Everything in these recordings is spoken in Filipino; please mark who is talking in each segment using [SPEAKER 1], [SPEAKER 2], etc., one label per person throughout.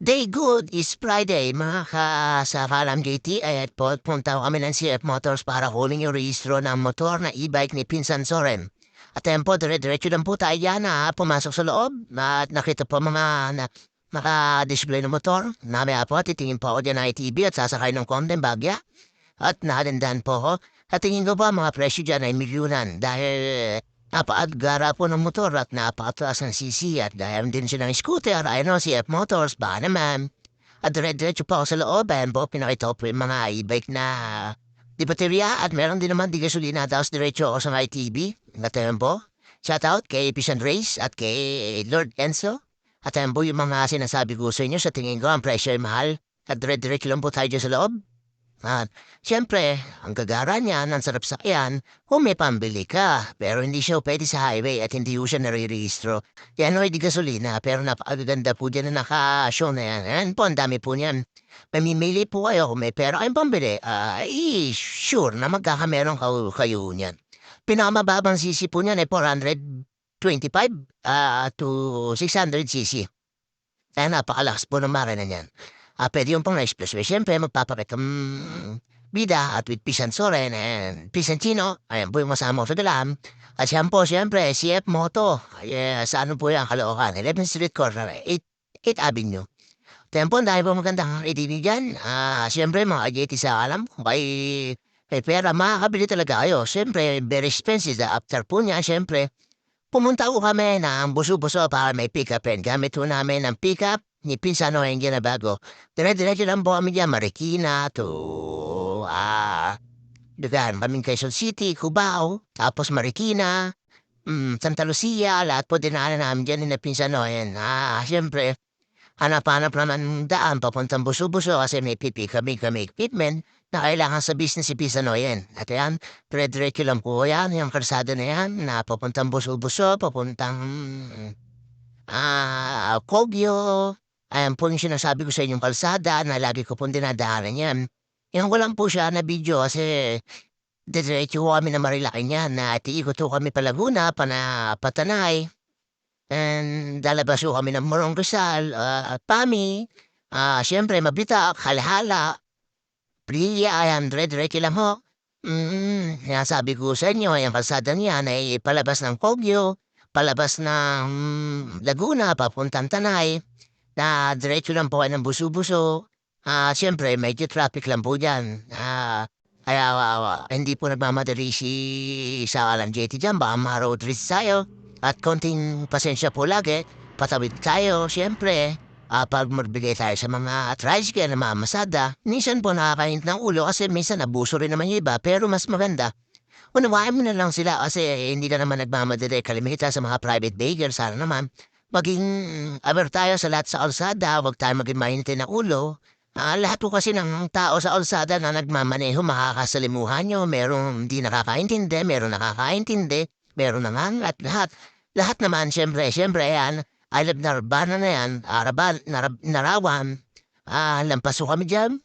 [SPEAKER 1] Day good is Friday, mga kasakalam JT. At punta kami ng CF Motors para huling yung rehistro ng motor na e-bike ni Pinsan Soren. At ayun po, dire-diretso lang po tayo yan pumasok sa loob. At nakita po mga naka-display ng motor. Namaya po, titingin po ako dyan ng ITB at sasakay ng konting bagya. At nahalandan po ako. At tingin ko pa mga presyo dyan ay milyunan dahil napakagara po ng motor at napakataas ng CC at dahil din siya ng scooter, ayun o, CF Motors, baka naman. At dire-diretso po ako sa loob, ayan po, pinakita ko po yung mga e-bike na di baterya at meron din naman di gasolina, tapos diretso ako sa ITB. At ayun po, shoutout kay Fish and Race at kay Lord Enzo. At ayun po yung mga sinasabi ko sa inyo, sa tingin ko ang presyo ay mahal. At dire-diretso lang po tayo dyan sa loob. At siyempre, ang gagara niyan, ang sarap sakyan, kung may pambili ka. Pero hindi siya pwede sa highway at hindi siya nare-rehistro. Yan o, di gasolina, pero napakaganda po dyan na naka-show na yan. Yan po, ang dami po niyan. Mamimili po kayo kung may pera kayong pambili. Sure na magkakameron kayo niyan. Pinakamababang CC po niyan ay 425 to 600 CC. Kaya napakalakas po ng makina niyan. Puwede yung pang na-expressway. Siyempre magpapakita bida at with Pisan Soren and Pisan Chino. Ayan po yung masama ko sa dalam. At siyan po siyempre, CF Moto. Sa ano po yan, Caloocan. 11th Street Corner, 8th Avenue. Tempo, dahil po magandang idini dyan. Siyempre mga JT sa alam, kung kay pera, makakabili talaga kayo. Siyempre, very expensive. After po niya, siyempre, pumunta ko kami ng buso-buso para may pick-up and gamit po namin ng pick-up ni Pinsano yung ginabago. Dire-diretso lang po kami dyan, Marikina to, lugar, kaming Quezon City, Cubao, tapos Marikina, Santa Lucia, lahat po dinaanan namin dyan ni Pinsano. Siyempre, hanap-hanap naman ng daan papuntang buso-buso kasi may pipi kami equipment na kailangan sa business si Pinsano yan. At yan, dire-diretso lang po yan, yung karsada na yan, na papuntang buso-buso, papuntang Kogyo. Ayan po yung sinasabi ko sa inyong kalsada na lagi ko pong dinadaanan yan. Yung ko lang po siya na video kasi diretso ko kami na Marilaki niyan na iikot ko kami pa Laguna, Patanay. And lalabas ko kami ng Morong Rizal, Pami, siyempre Mabitak, Halahala, Priya, ayan, dire-diretso lang ho. Sabi ko sa inyo, yung kalsada niyan ay palabas ng Kogyo, palabas ng Laguna, papuntang Tanay, na diretso lang po kayo ng buso-buso. Siyempre, medyo traffic lang po dyan. Kaya hindi po nagmamadali si sa Alan JT dyan, baka ma-road race tayo. At konting pasensya po lagi, patawid tayo, siyempre. Pag magbigay tayo sa mga tricycle na mamasada, minsan po nakakainit ng ulo kasi minsan abuso rin naman yung iba, pero mas maganda. Unawain mo na lang sila kasi hindi na naman nagmamadali kalimita sa mga private vehicle. Sana naman maging aware tayo sa lahat sa kalsada, huwag tayo maging mainitin ng ulo. Lahat po kasi ng tao sa kalsada na nagmamaneho makakasalimuhan nyo. Merong hindi nakakaintindi, merong nakakaintindi, merong nangangat, lahat. Lahat naman, siyempre yan, I love Narbana na yan, Narawan. Lampaso kami dyan.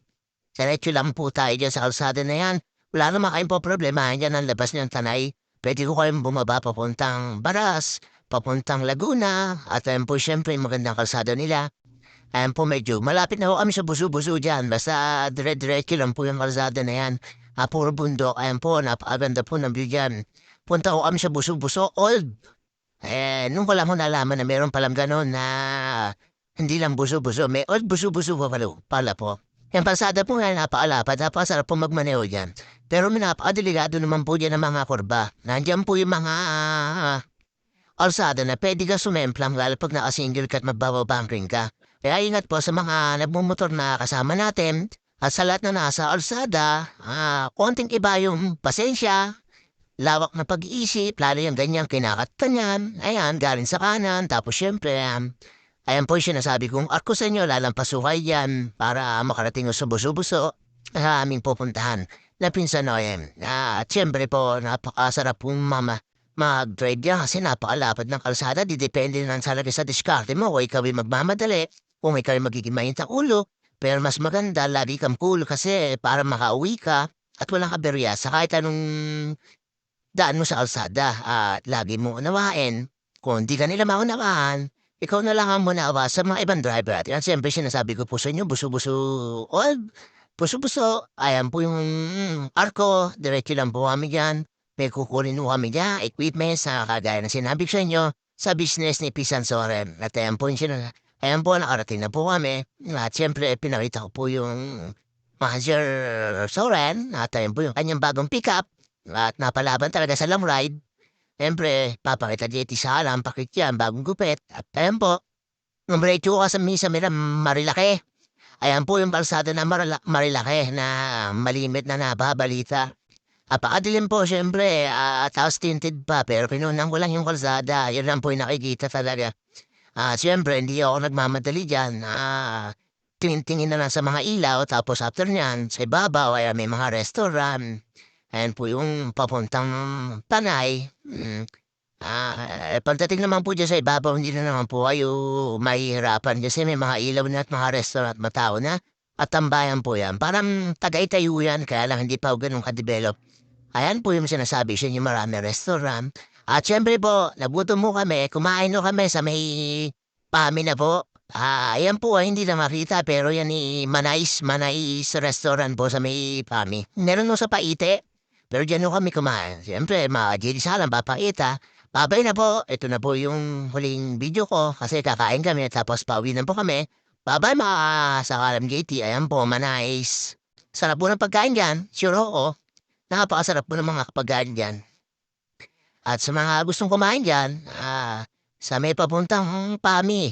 [SPEAKER 1] Diretso lang po tayo dyan sa kalsada na yan. Wala naman kayong po problema, dyan ang labas ng Tanay. Pwede ko kayong bumaba papuntang Baras, papuntang Laguna, at ayun po siyempre magandang kalsada nila. Ayun po medyo malapit na po kami sa buso-buso dyan, basta dire-diretso lang po yung kalsada na yan. Puro bundok, ayun po, napakaganda po ng view dyan. Punta ko kami sa buso-buso, old. Nung ko lang nalaman na meron palang gano'n na hindi lang buso-buso, may old buso-buso pala po. Yung kalsada po nga napaalapad, napakasarap po magmaneho dyan. Pero may napakadelikado naman po dyan ng mga kurba. Nandiyan po yung mga kalsada na pwede ka sumemplang lalo pag naka-single ka at magbababanking ka. Kaya ingat po sa mga nagmumotor na kasama natin at sa lahat na nasa kalsada, konting iba yung pasensya, lawak na pag-iisip, lalo yung ganyang kinakata niyan, ayan, galing sa kanan, tapos syempre, ayan po yung sinasabi kong ako sa inyo, lalampasuhay yan para makarating sa buso-buso sa aming pupuntahan na Pinsanoyen. At syempre po, napakasarap pong mag-drive yan kasi napakalapad ng kalsada, didepende na talaga sa diskarte mo kung ikaw ay magmamadali, kung ikaw ay magiging mainit ang ulo, pero mas maganda, lagi kang cool kasi para makauwi ka at walang kaberya sa kahit anong daan mo sa kalsada at lagi mo unawain. Kung di ka nila maunawahan, ikaw na lang ang manawa sa mga ibang driver at yan siyempre sinasabi ko po sa inyo buso-buso oil, buso-buso, ayan po yung arko, diretso lang po kami diyan. May kukunin po kami diyan, equipment sa kagaya ng sinabi ko sa inyo, sa business ni Pisan Soren. At ayan po yung ayan po nakarating na po kami. At siyempre pinakita ko po yung Manager Soren at ayan po yung kanyang bagong pickup at napalaban talaga sa long ride. Siyempre, papakita dito sa alam, pakit yan, bagong gupit. At ayan po, numberetso ka sa misa nila Marilaki. Ayan po yung balsada na Marilaki na malimit na nababalita. Apakadilim po siyempre, tapos tinted pa, pero pinunan ko lang yung kalsada. Yun lang po yung nakikita talaga. Siyempre, hindi ako nagmamadali dyan. Tingin-tingin na lang sa mga ilaw, tapos after nyan, sa ibabaw, ay may mga restaurant. Ayan po yung papuntang Tanay. Pagdating naman po diyan sa ibabaw, hindi na naman po kayo mahihirapan kasi may mga ilaw na at mga restaurant matao na at tambayan po yan. Parang tagay-tayo yan, kaya lang hindi pa ganun ka-develop. Ayan po yung sinasabi sa inyo, marami restaurant. At syempre po, nagutom mo kami, kumain no kami sa may pami na po. Ayan po, hindi na makita pero yan ni Manais restaurant po sa may pami. Meron no sa Paite, pero dyan no kami kumain. Siyempre, mga JD Salam, papaita. Babay na po, ito na po yung huling video ko kasi kakain kami tapos pauwi na po kami. Bye-bye mga sakalam JT, ayan po, Manais. Sarap po ng pagkain dyan, sure oo. Napakasarap po ng mga kapagkaan diyan. At sa mga gustong kumain diyan, sa may papuntang PAMI.